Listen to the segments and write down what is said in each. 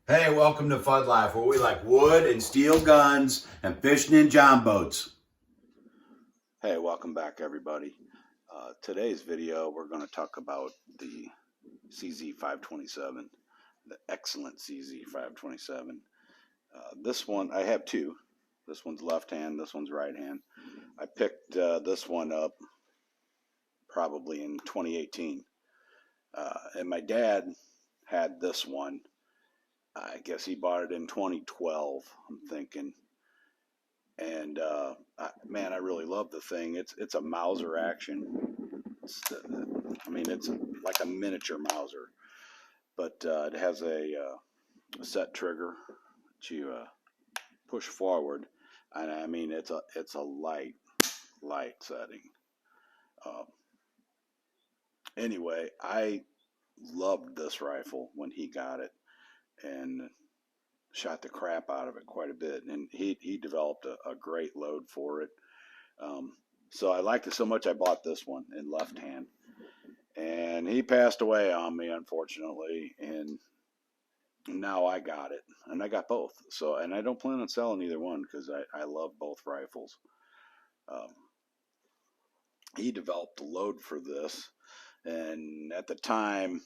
Hey, welcome to Fud Life, where we like wood and steel guns and fishing in john boats. Hey, welcome back, everybody. Today's video, we're going to talk about the CZ527, the excellent CZ527. This one, I have two. This one's left hand, this one's right hand. I picked this one up probably in 2018. And my dad had this one. I guess he bought it in 2012, I'm thinking. And man, I really love the thing. It's a Mauser action. It's like a miniature Mauser, but it has a set trigger that you push forward, and I mean it's a light setting. Uh, anyway, I loved this rifle when he got it, and shot the crap out of it quite a bit. And he developed a great load for it. So I liked it so much I bought this one in left hand. And he passed away on me, unfortunately, and now I got it. And I got both. So, and I don't plan on selling either one because I love both rifles. Um, he developed the load for this. And at the time,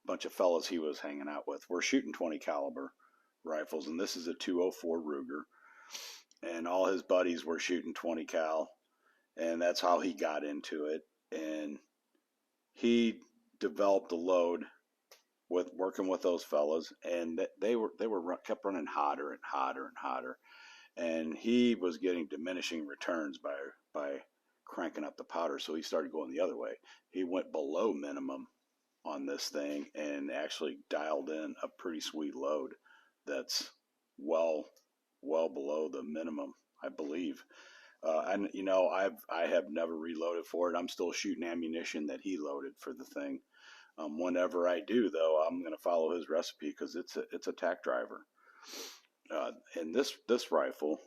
a bunch of fellas he was hanging out with were shooting 20 caliber rifles. And this is a 204 Ruger. And all his buddies were shooting 20 cal. And that's how he got into it. And he developed a load with working with those fellas, and they kept running hotter and hotter and hotter, and he was getting diminishing returns by cranking up the powder. So he started going the other way. He went below minimum on this thing and actually dialed in a pretty sweet load that's well below the minimum, I believe. And I have never reloaded for it. I'm still shooting ammunition that he loaded for the thing. Whenever I do, though, I'm going to follow his recipe because it's a tack driver. And this rifle,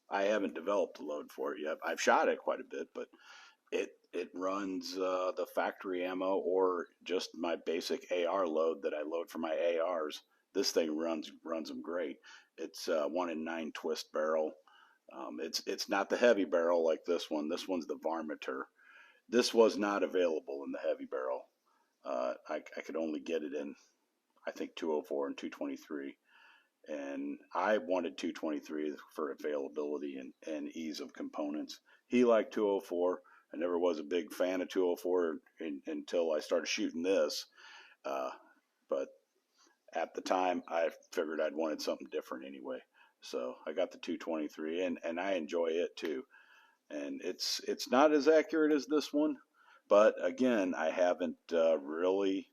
I haven't developed a load for it yet. I've shot it quite a bit, but it runs the factory ammo or just my basic AR load that I load for my ARs. This thing runs them great. It's 1 in 9 twist barrel. It's not the heavy barrel like this one. This one's the varminter. This was not available in the heavy barrel. I could only get it in, I think, 204 and 223. And I wanted 223 for availability and ease of components. He liked 204. I never was a big fan of 204 until I started shooting this. Uh, but at the time, I figured I'd wanted something different anyway. So I got the 223, and I enjoy it too. And it's not as accurate as this one, but again, I haven't really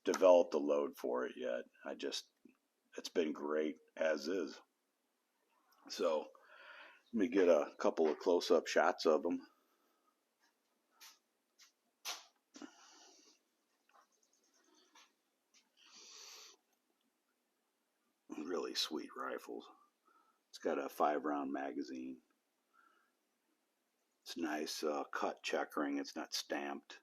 developed a load for it yet. It's been great as is. So let me get a couple of close-up shots of them. Really sweet rifles. It's got a 5-round magazine. It's nice cut checkering. It's not stamped.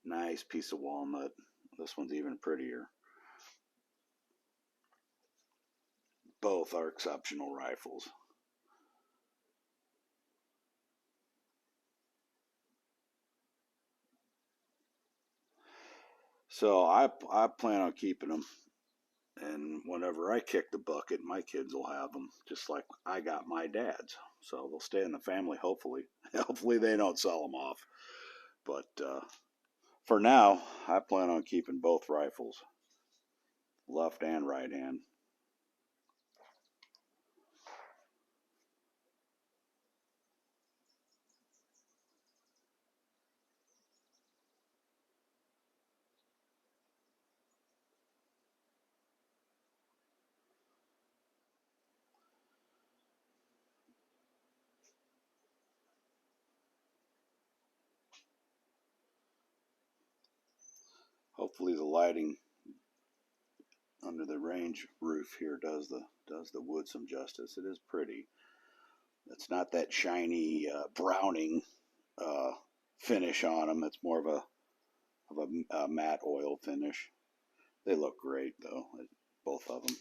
Nice piece of walnut. This one's even prettier. Both are exceptional rifles. So I plan on keeping them. And whenever I kick the bucket, my kids will have them, just like I got my dad's. So they'll stay in the family, hopefully. Hopefully they don't sell them off. But for now, I plan on keeping both rifles, left and right hand. Hopefully the lighting under the range roof here does the wood some justice. It is pretty. It's not that shiny browning uh, finish on them. It's more of a matte oil finish. They look great though, both of them.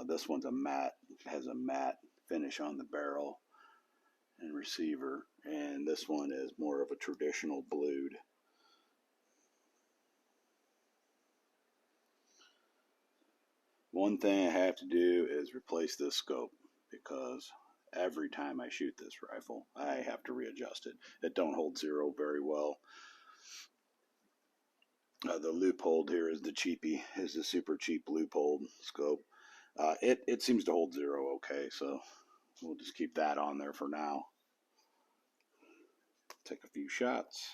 This one's a matte, has a matte finish on the barrel and receiver, and this one is more of a traditional blued. One thing I have to do is replace this scope, because every time I shoot this rifle, I have to readjust it. It don't hold zero very well. The Leupold here is the cheapie, is the super cheap Leupold scope. It seems to hold zero okay, so we'll just keep that on there for now. Take a few shots.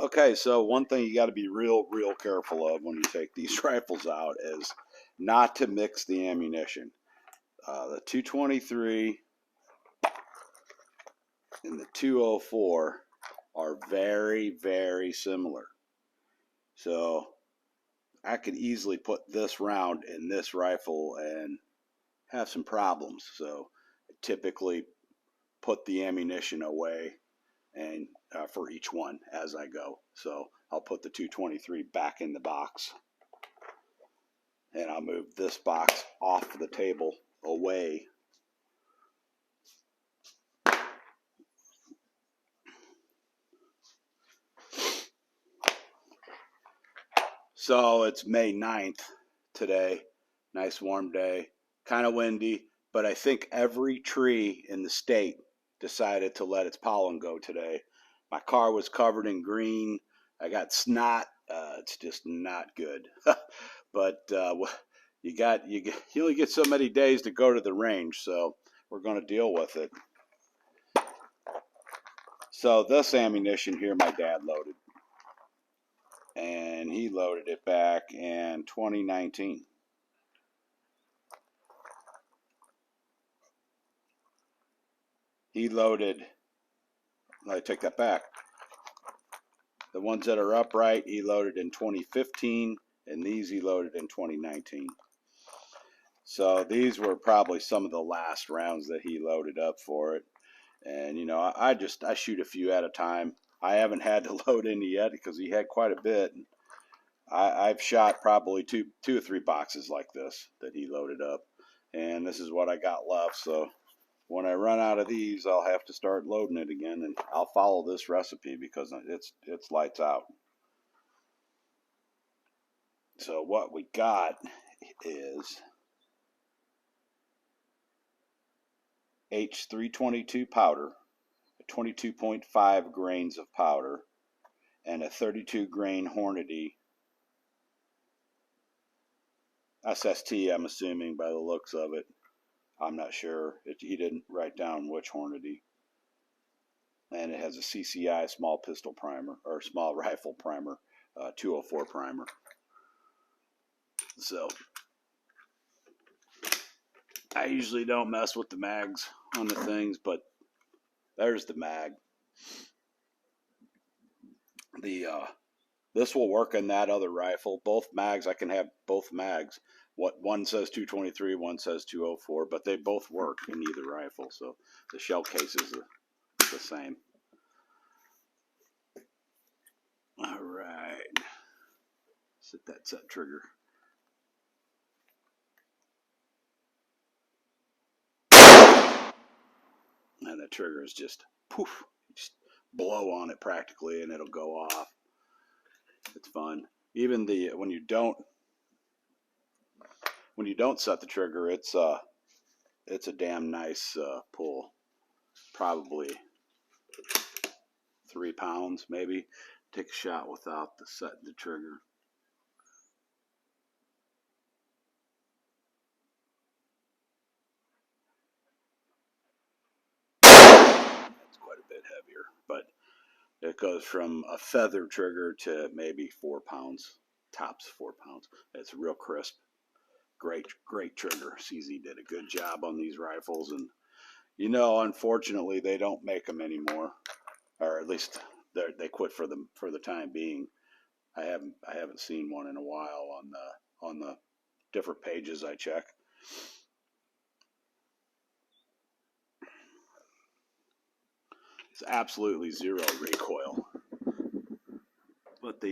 Okay, so one thing you got to be real careful of when you take these rifles out is not to mix the ammunition. The 223 and the 204 are very similar. So I could easily put this round in this rifle and have some problems. So I typically put the ammunition away and for each one as I go. So I'll put the 223 back in the box, and I'll move this box off the table away. So it's May 9th today. Nice warm day, kind of windy, but I think every tree in the state decided to let its pollen go today. My car was covered in green. I got snot. It's just not good. But you only get so many days to go to the range, so we're going to deal with it. So this ammunition here, my dad loaded, and he loaded it back in 2019. He loaded, I take that back. The ones that are upright, he loaded in 2015, and these he loaded in 2019. So these were probably some of the last rounds that he loaded up for it. And, you know, I shoot a few at a time. I haven't had to load any yet because he had quite a bit. I've shot probably two or three boxes like this that he loaded up. And this is what I got left. So when I run out of these, I'll have to start loading it again, and I'll follow this recipe because it's lights out. So what we got is H322 powder, 22.5 grains of powder, and a 32 grain Hornady SST, I'm assuming by the looks of it. I'm not sure. He didn't write down which Hornady. And it has a CCI small pistol primer, or small rifle primer, 204 primer. So I usually don't mess with the mags on the things, but there's the mag. This will work in that other rifle. Both mags, I can have both mags. What one says 223, one says 204, but they both work in either rifle. So the shell case is the same. All right, set that set trigger. And the trigger is just poof, just blow on it practically, and it'll go off. It's fun. Even when you don't set the trigger, it's a damn nice pull. Probably 3 pounds, maybe. Take a shot without setting the trigger. That's quite a bit heavier, but it goes from a feather trigger to maybe 4 pounds, tops 4 pounds. It's real crisp. Great trigger. CZ did a good job on these rifles, and you know, unfortunately, they don't make them anymore, or at least they quit for the time being. I haven't seen one in a while on the different pages I check. It's absolutely zero recoil. But they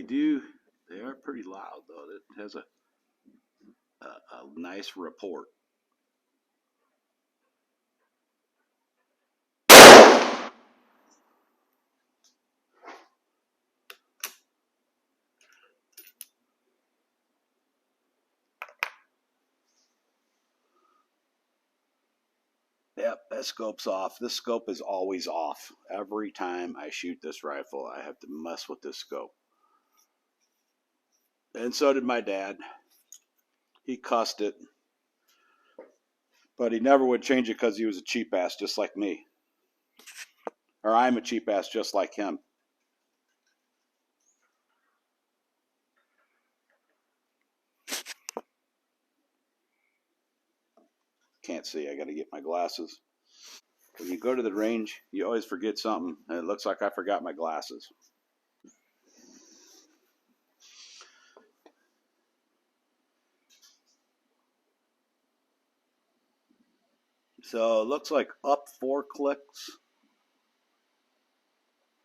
are pretty loud though. It has a nice report. Yep, that scope's off. This scope is always off. Every time I shoot this rifle, I have to mess with this scope. And so did my dad. He cussed it, but he never would change it because he was a cheap ass just like me. Or I'm a cheap ass just like him. Can't see, I gotta get my glasses. When you go to the range, you always forget something, and it looks like I forgot my glasses. So it looks like up 4 clicks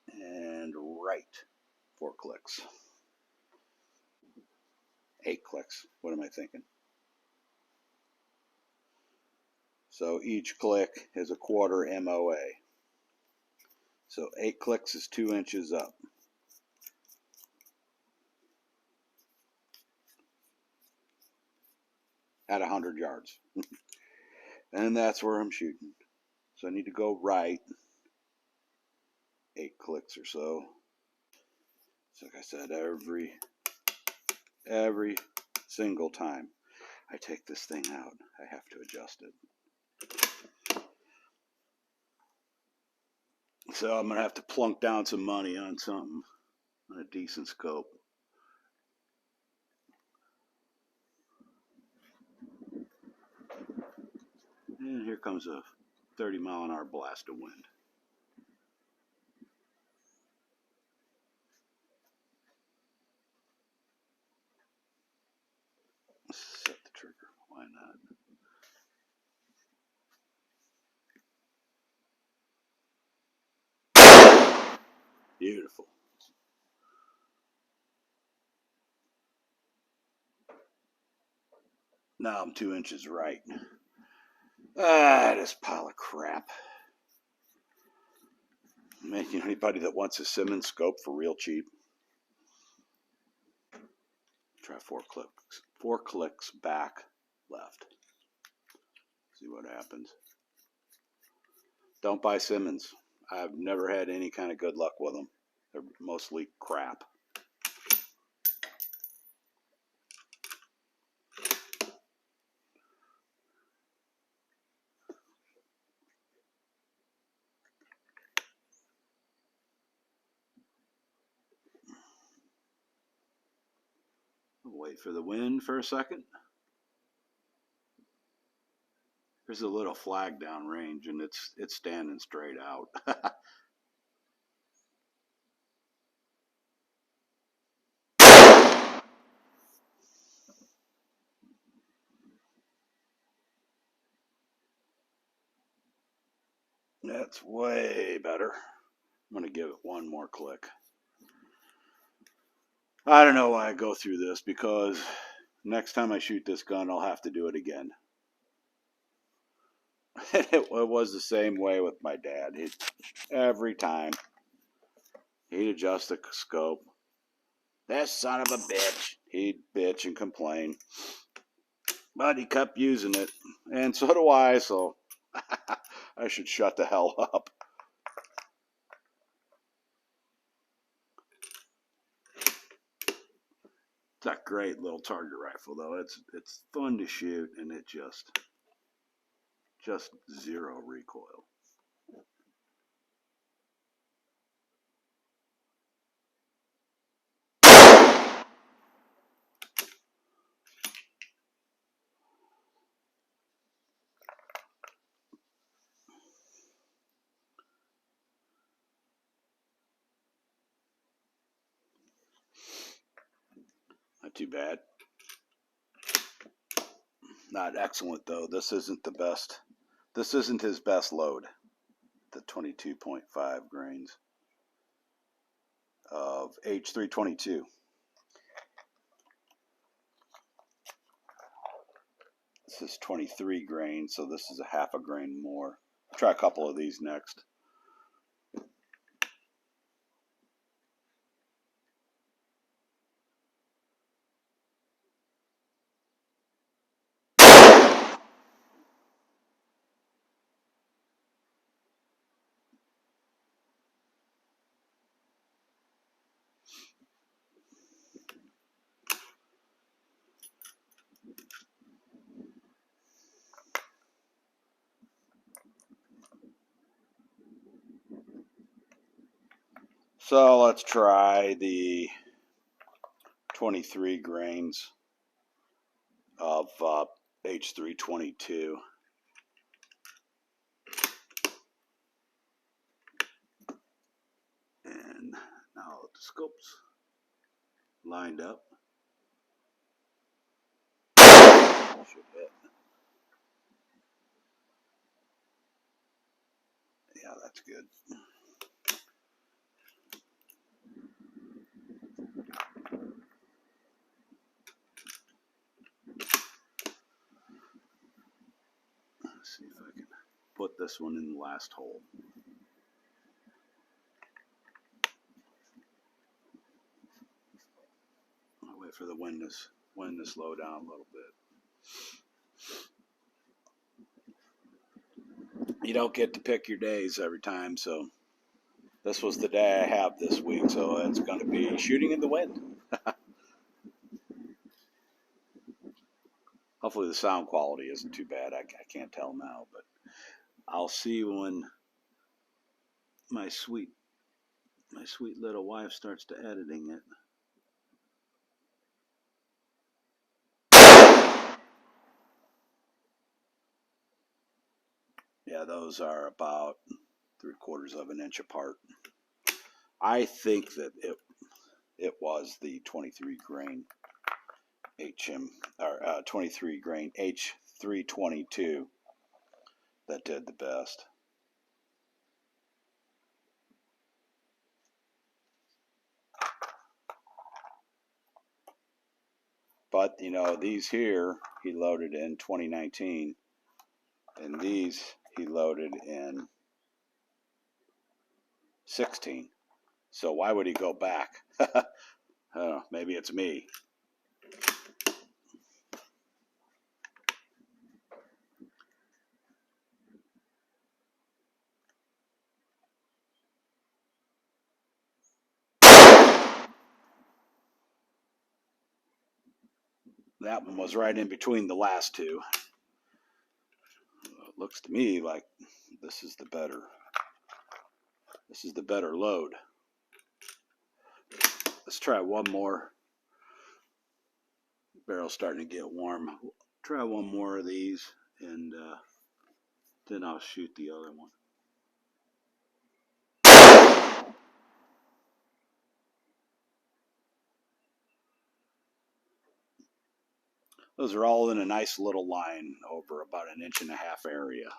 and right 4 clicks. 8 clicks. What am I thinking? So each click is a quarter MOA. So 8 clicks is 2 inches up. At 100 yards. And that's where I'm shooting. So I need to go right 8 clicks or so. So like I said, every single time I take this thing out, I have to adjust it. So I'm going to have to plunk down some money on something, on a decent scope. And here comes a 30-mile-an-hour blast of wind. Set the trigger. Why not? Beautiful. Now I'm 2 inches right. This pile of crap. Man, you know anybody that wants a Simmons scope for real cheap? Try 4 clicks. 4 clicks back left. See what happens. Don't buy Simmons. I've never had any kind of good luck with them. They're mostly crap. Wait for the wind for a second. There's a little flag down range and it's standing straight out. That's way better. I'm going to give it one more click. I don't know why I go through this, because next time I shoot this gun, I'll have to do it again. It was the same way with my dad. Every time he'd adjust the scope. That son of a bitch. He'd bitch and complain. But he kept using it. And so do I, so I should shut the hell up. It's a great little target rifle, though. It's fun to shoot, and it just zero recoil. Not too bad. Not excellent, though. This isn't the best. This isn't his best load. the 22.5 grains of H322. This is 23 grains, so this is a half a grain more. I'll try a couple of these next. So let's try the 23 grains of H322. And now the scopes lined up. Should hit. Yeah, that's good. Let's see if I can put this one in the last hole. I'll wait for the wind to slow down a little bit. You don't get to pick your days every time, so this was the day I have this week, so it's going to be shooting in the wind. Hopefully the sound quality isn't too bad. I can't tell now, but I'll see when my sweet little wife starts to editing it. Yeah, those are about 3/4 of an inch apart. I think that it was the 23 grain HM or 23 grain H322 that did the best. But you know, these here he loaded in 2019, and these he loaded in 16. So why would he go back? I don't know, maybe it's me. That one was right in between the last two. It looks to me like this is the better load. Let's try one more. Barrel's starting to get warm. Try one more of these, and then I'll shoot the other one. Those are all in a nice little line over about 1.5 inch area.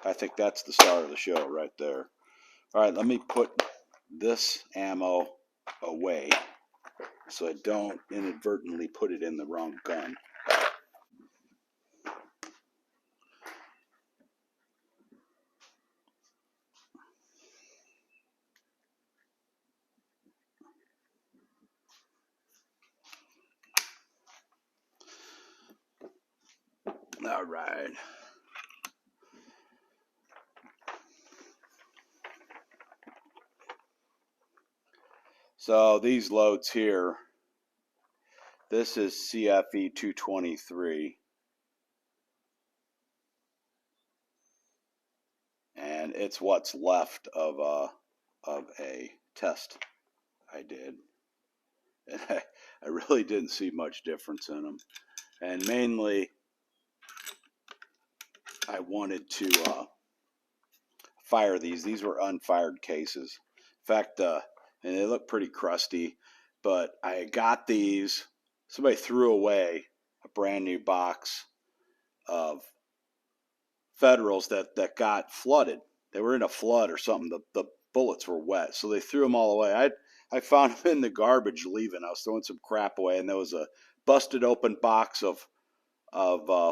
I think that's the start of the show right there. All right, let me put this ammo away so I don't inadvertently put it in the wrong gun. All right. So these loads here, this is CFE 223. And it's what's left of a test I did. And I really didn't see much difference in them. And mainly, I wanted to fire these. These were unfired cases. In fact, and they look pretty crusty, but I got these somebody threw away a brand new box of Federals that got flooded. They were in a flood or something. The bullets were wet, so they threw them all away. I found them in the garbage leaving. I was throwing some crap away, and there was a busted open box of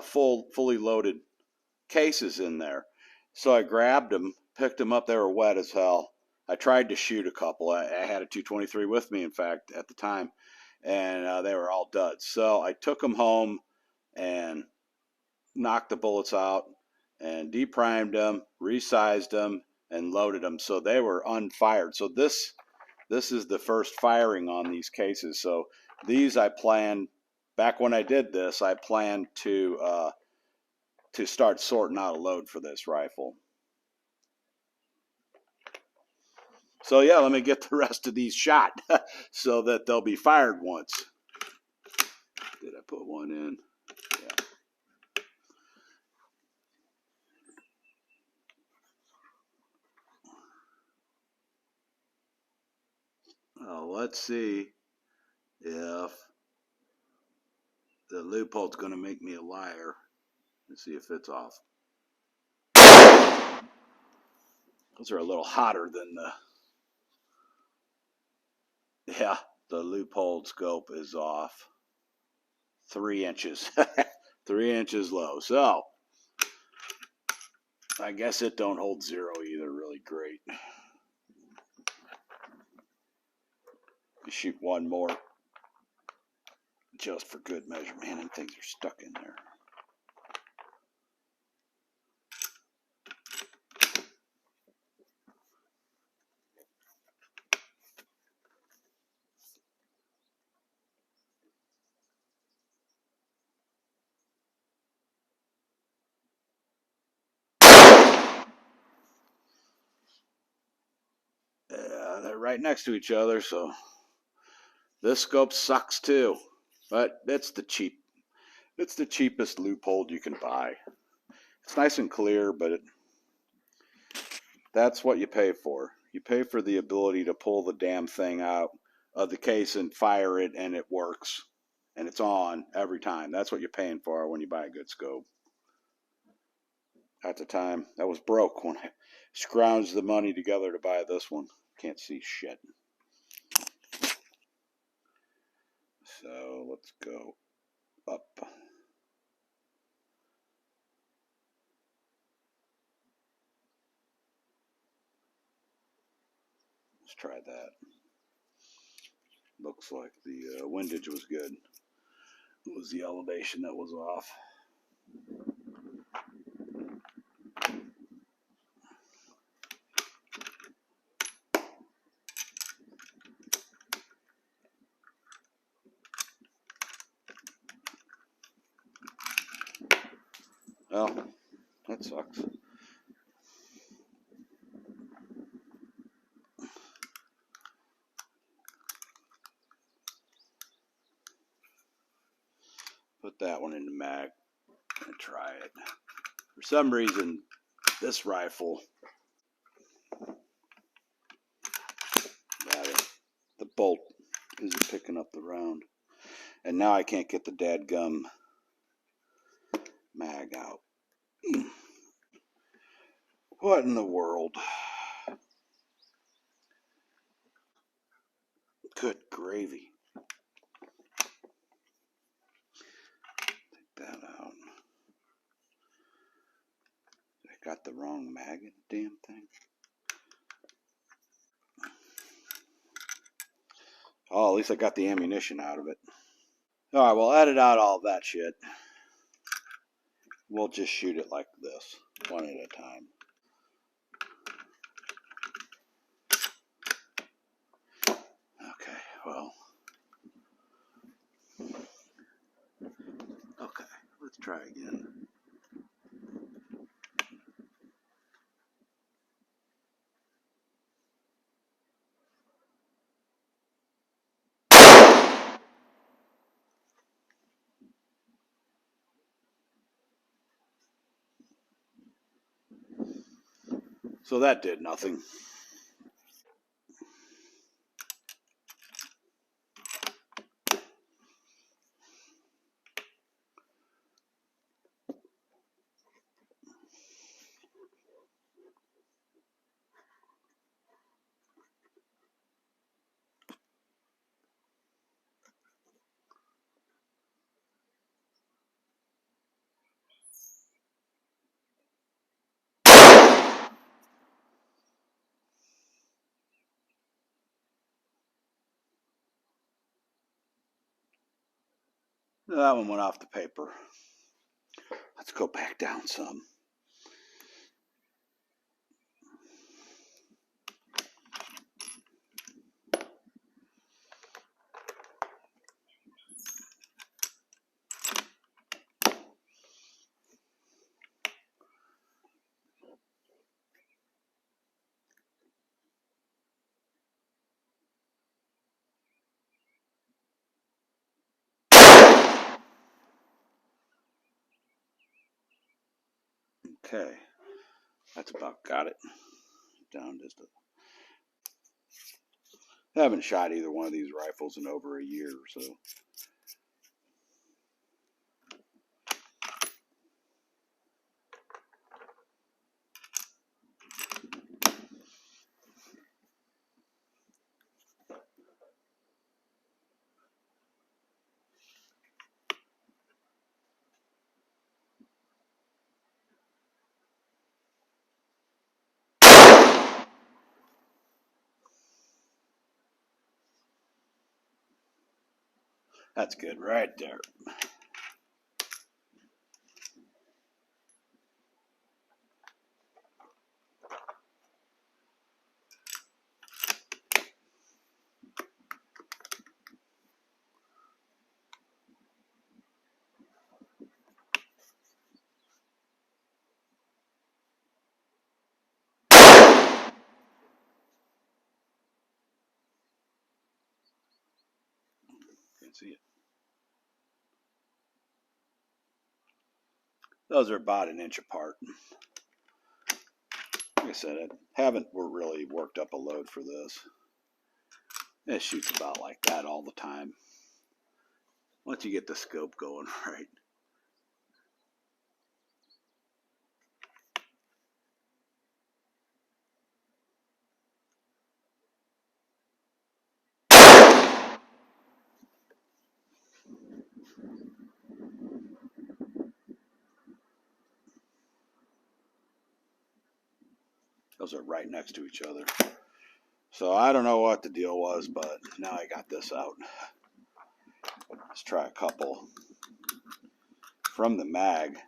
fully loaded cases in there. So I grabbed them, picked them up. They were wet as hell. I tried to shoot a couple. I had a 223 with me, in fact, at the time, and they were all duds. So I took them home and knocked the bullets out and deprimed them, resized them, and loaded them so they were unfired. So this is the first firing on these cases. So these I planned back when I did this. I planned to start sorting out a load for this rifle. So yeah, let me get the rest of these shot so that they'll be fired once. Did I put one in? Yeah. Let's see if the loophole's going to make me a liar. Let's see if it's off. Those are a little hotter than the loophole scope is off 3 inches. 3 inches low. So I guess it don't hold zero either really great. You shoot one more just for good measure. Man, and things are stuck in there. They're right next to each other, so this scope sucks too. But it's the cheapest loophole you can buy. It's nice and clear, but that's what you pay for. You pay for the ability to pull the damn thing out of the case and fire it, and it works. And it's on every time. That's what you're paying for when you buy a good scope. At the time, I was broke when I scrounged the money together to buy this one. Can't see shit. So let's go up. Let's try that. Looks like the windage was good. It was the elevation that was off. Well, that sucks. Put that one in the mag and try it. For some reason, this rifle, the bolt isn't picking up the round. And now I can't get the dadgum mag out. What in the world? Good gravy. Take that out. I got the wrong mag in the damn thing. Oh, at least I got the ammunition out of it. Alright, we'll edit out all that shit. We'll just shoot it like this, one at a time. Okay, well. Okay, let's try again. So that did nothing. That one went off the paper. Let's go back down some. Okay, that's about got it. Down just a... I haven't shot either one of these rifles in over a year or so. That's good right there. Can't see it. Those are about an inch apart. Like I said, I haven't really worked up a load for this. It shoots about like that all the time. Once you get the scope going right. Those are right next to each other. So I don't know what the deal was, but now I got this out. Let's try a couple from the mag. I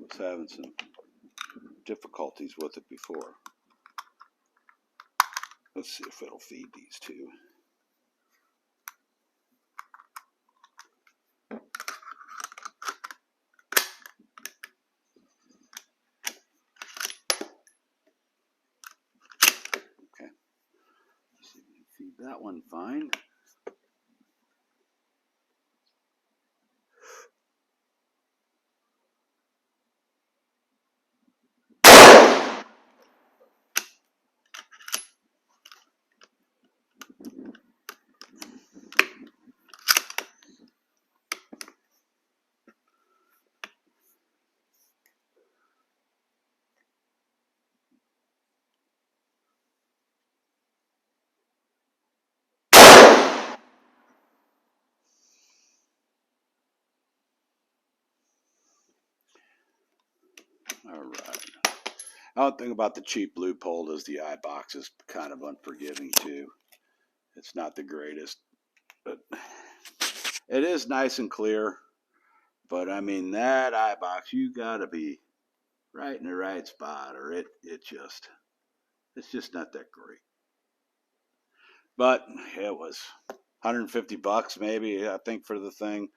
was having some difficulties with it before. Let's see if it'll feed these two. Okay. Let's see if we can feed that one fine. All right. The only thing about the cheap Leupold is the eye box is kind of unforgiving too. It's not the greatest, but it is nice and clear. But I mean, that eye box, you gotta be right in the right spot, or it's just not that great. But it was 150 bucks maybe, I think, for the thing.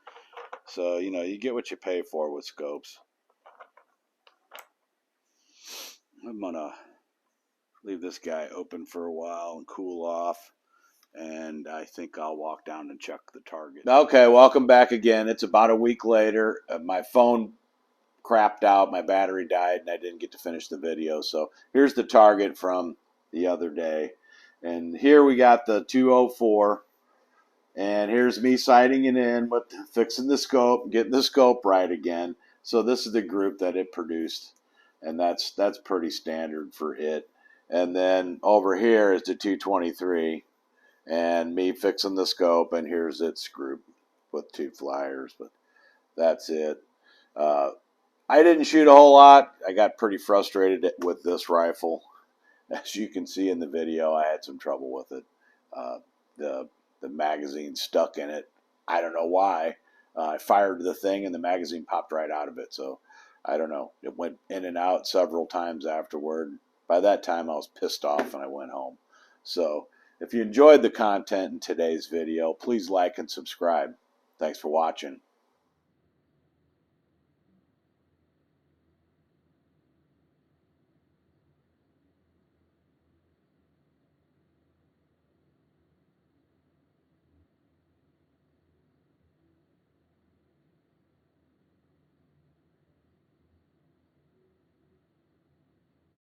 So, you know, you get what you pay for with scopes. I'm gonna leave this guy open for a while and cool off, and I think I'll walk down and check the target. Okay, welcome back again. It's about a week later. My phone crapped out, my battery died, and I didn't get to finish the video. So here's the target from the other day. And here we got the 204. And here's me sighting it in with fixing the scope, getting the scope right again. So this is the group that it produced. And that's pretty standard for it. And then over here is the 223. And me fixing the scope. And here's its group with two flyers. But that's it. I didn't shoot a whole lot. I got pretty frustrated with this rifle. As you can see in the video, I had some trouble with it. The magazine stuck in it I don't know why. I fired the thing and the magazine popped right out of it. So I don't know. It went in and out several times afterward. By that time, I was pissed off and I went home. So if you enjoyed the content in today's video, please like and subscribe. Thanks for watching.